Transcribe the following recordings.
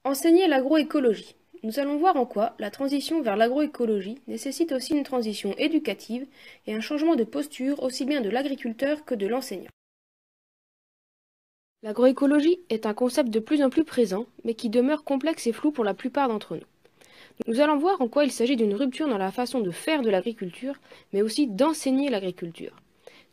Enseigner l'agroécologie. Nous allons voir en quoi la transition vers l'agroécologie nécessite aussi une transition éducative et un changement de posture aussi bien de l'agriculteur que de l'enseignant. L'agroécologie est un concept de plus en plus présent, mais qui demeure complexe et flou pour la plupart d'entre nous. Nous allons voir en quoi il s'agit d'une rupture dans la façon de faire de l'agriculture, mais aussi d'enseigner l'agriculture.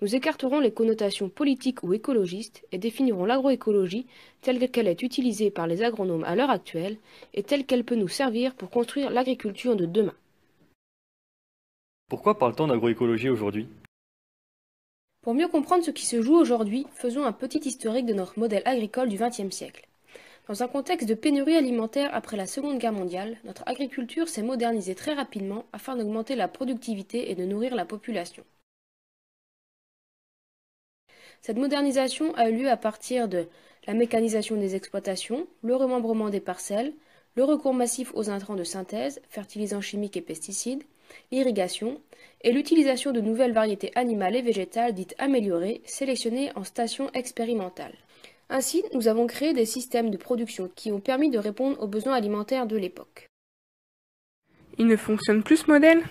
Nous écarterons les connotations politiques ou écologistes et définirons l'agroécologie telle qu'elle est utilisée par les agronomes à l'heure actuelle et telle qu'elle peut nous servir pour construire l'agriculture de demain. Pourquoi parle-t-on d'agroécologie aujourd'hui? Pour mieux comprendre ce qui se joue aujourd'hui, faisons un petit historique de notre modèle agricole du XXe siècle. Dans un contexte de pénurie alimentaire après la Seconde Guerre mondiale, notre agriculture s'est modernisée très rapidement afin d'augmenter la productivité et de nourrir la population. Cette modernisation a eu lieu à partir de la mécanisation des exploitations, le remembrement des parcelles, le recours massif aux intrants de synthèse, fertilisants chimiques et pesticides, l'irrigation et l'utilisation de nouvelles variétés animales et végétales dites améliorées, sélectionnées en stations expérimentales. Ainsi, nous avons créé des systèmes de production qui ont permis de répondre aux besoins alimentaires de l'époque. Il ne fonctionne plus ce modèle?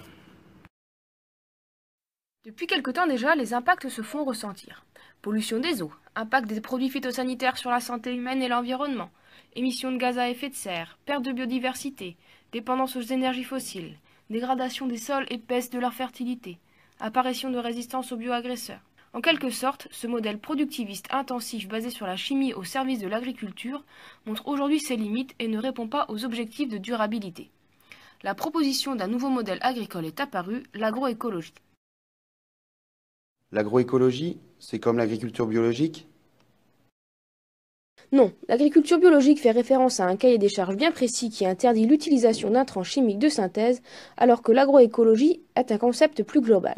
Depuis quelque temps déjà, les impacts se font ressentir. Pollution des eaux, impact des produits phytosanitaires sur la santé humaine et l'environnement, émissions de gaz à effet de serre, perte de biodiversité, dépendance aux énergies fossiles, dégradation des sols et baisse de leur fertilité, apparition de résistance aux bioagresseurs. En quelque sorte, ce modèle productiviste intensif basé sur la chimie au service de l'agriculture montre aujourd'hui ses limites et ne répond pas aux objectifs de durabilité. La proposition d'un nouveau modèle agricole est apparue, l'agroécologie. L'agroécologie, c'est comme l'agriculture biologique? Non, l'agriculture biologique fait référence à un cahier des charges bien précis qui interdit l'utilisation d'intrants chimiques de synthèse, alors que l'agroécologie est un concept plus global.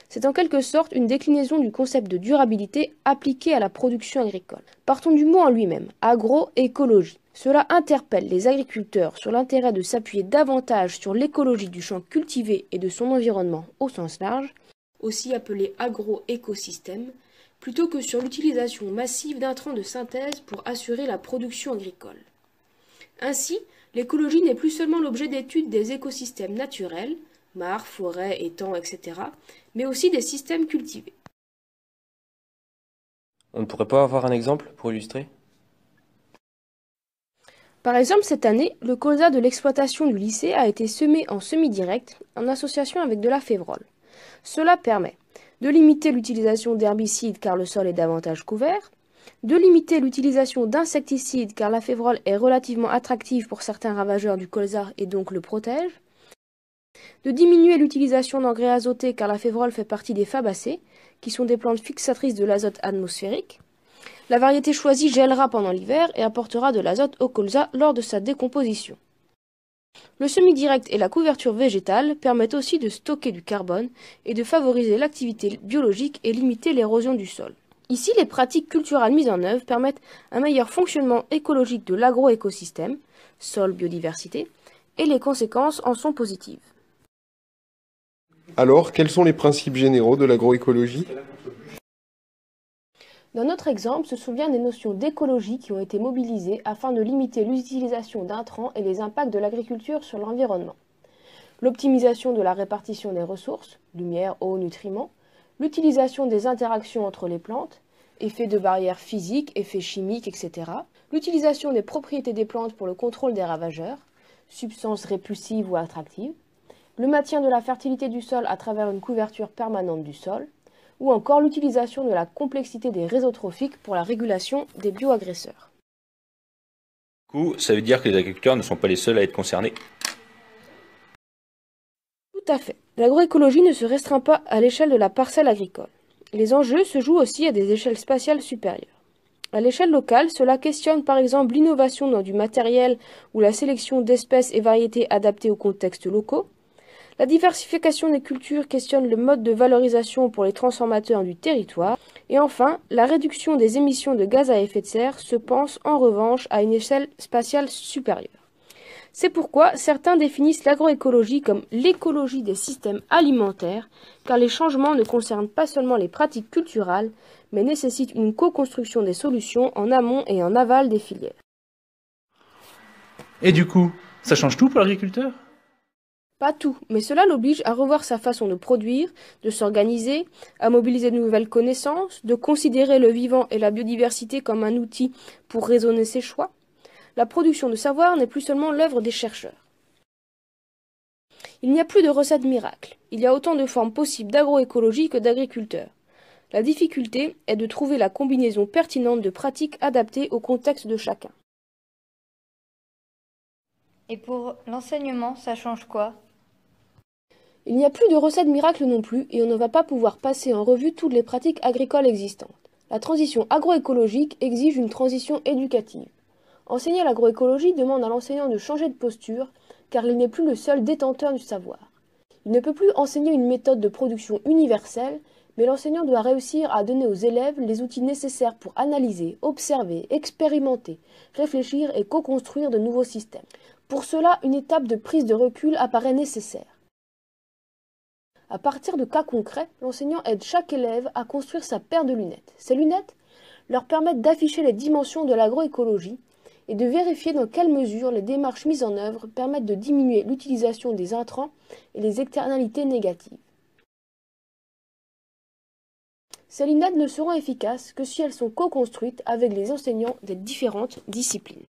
C'est en quelque sorte une déclinaison du concept de durabilité appliqué à la production agricole. Partons du mot en lui-même, agroécologie. Cela interpelle les agriculteurs sur l'intérêt de s'appuyer davantage sur l'écologie du champ cultivé et de son environnement au sens large, aussi appelé agroécosystème, plutôt que sur l'utilisation massive d'intrants de synthèse pour assurer la production agricole. Ainsi, l'écologie n'est plus seulement l'objet d'études des écosystèmes naturels, mares, forêts, étangs, etc., mais aussi des systèmes cultivés. On ne pourrait pas avoir un exemple pour illustrer? Par exemple, cette année, le colza de l'exploitation du lycée a été semé en semi-direct en association avec de la févrole. Cela permet de limiter l'utilisation d'herbicides car le sol est davantage couvert, de limiter l'utilisation d'insecticides car la févrole est relativement attractive pour certains ravageurs du colza et donc le protège, de diminuer l'utilisation d'engrais azotés car la févrole fait partie des fabacées, qui sont des plantes fixatrices de l'azote atmosphérique. La variété choisie gèlera pendant l'hiver et apportera de l'azote au colza lors de sa décomposition. Le semi-direct et la couverture végétale permettent aussi de stocker du carbone et de favoriser l'activité biologique et limiter l'érosion du sol. Ici, les pratiques culturales mises en œuvre permettent un meilleur fonctionnement écologique de l'agroécosystème, sol, biodiversité, et les conséquences en sont positives. Alors, quels sont les principes généraux de l'agroécologie? Dans notre exemple, ce sont bien des notions d'écologie qui ont été mobilisées afin de limiter l'utilisation d'intrants et les impacts de l'agriculture sur l'environnement. L'optimisation de la répartition des ressources, lumière, eau, nutriments, l'utilisation des interactions entre les plantes, effets de barrières physiques, effets chimiques, etc., l'utilisation des propriétés des plantes pour le contrôle des ravageurs, substances répulsives ou attractives, le maintien de la fertilité du sol à travers une couverture permanente du sol, ou encore l'utilisation de la complexité des réseaux trophiques pour la régulation des bioagresseurs. Du coup, ça veut dire que les agriculteurs ne sont pas les seuls à être concernés? Tout à fait. L'agroécologie ne se restreint pas à l'échelle de la parcelle agricole. Les enjeux se jouent aussi à des échelles spatiales supérieures. À l'échelle locale, cela questionne par exemple l'innovation dans du matériel ou la sélection d'espèces et variétés adaptées aux contextes locaux. La diversification des cultures questionne le mode de valorisation pour les transformateurs du territoire. Et enfin, la réduction des émissions de gaz à effet de serre se pense en revanche à une échelle spatiale supérieure. C'est pourquoi certains définissent l'agroécologie comme l'écologie des systèmes alimentaires, car les changements ne concernent pas seulement les pratiques culturelles, mais nécessitent une co-construction des solutions en amont et en aval des filières. Et du coup, ça change tout pour l'agriculteur? Pas tout, mais cela l'oblige à revoir sa façon de produire, de s'organiser, à mobiliser de nouvelles connaissances, de considérer le vivant et la biodiversité comme un outil pour raisonner ses choix. La production de savoir n'est plus seulement l'œuvre des chercheurs. Il n'y a plus de recettes miracles. Il y a autant de formes possibles d'agroécologie que d'agriculteurs. La difficulté est de trouver la combinaison pertinente de pratiques adaptées au contexte de chacun. Et pour l'enseignement, ça change quoi? Il n'y a plus de recettes miracles non plus et on ne va pas pouvoir passer en revue toutes les pratiques agricoles existantes. La transition agroécologique exige une transition éducative. Enseigner l'agroécologie demande à l'enseignant de changer de posture car il n'est plus le seul détenteur du savoir. Il ne peut plus enseigner une méthode de production universelle, mais l'enseignant doit réussir à donner aux élèves les outils nécessaires pour analyser, observer, expérimenter, réfléchir et co-construire de nouveaux systèmes. Pour cela, une étape de prise de recul apparaît nécessaire. À partir de cas concrets, l'enseignant aide chaque élève à construire sa paire de lunettes. Ces lunettes leur permettent d'afficher les dimensions de l'agroécologie et de vérifier dans quelle mesure les démarches mises en œuvre permettent de diminuer l'utilisation des intrants et les externalités négatives. Ces lunettes ne seront efficaces que si elles sont co-construites avec les enseignants des différentes disciplines.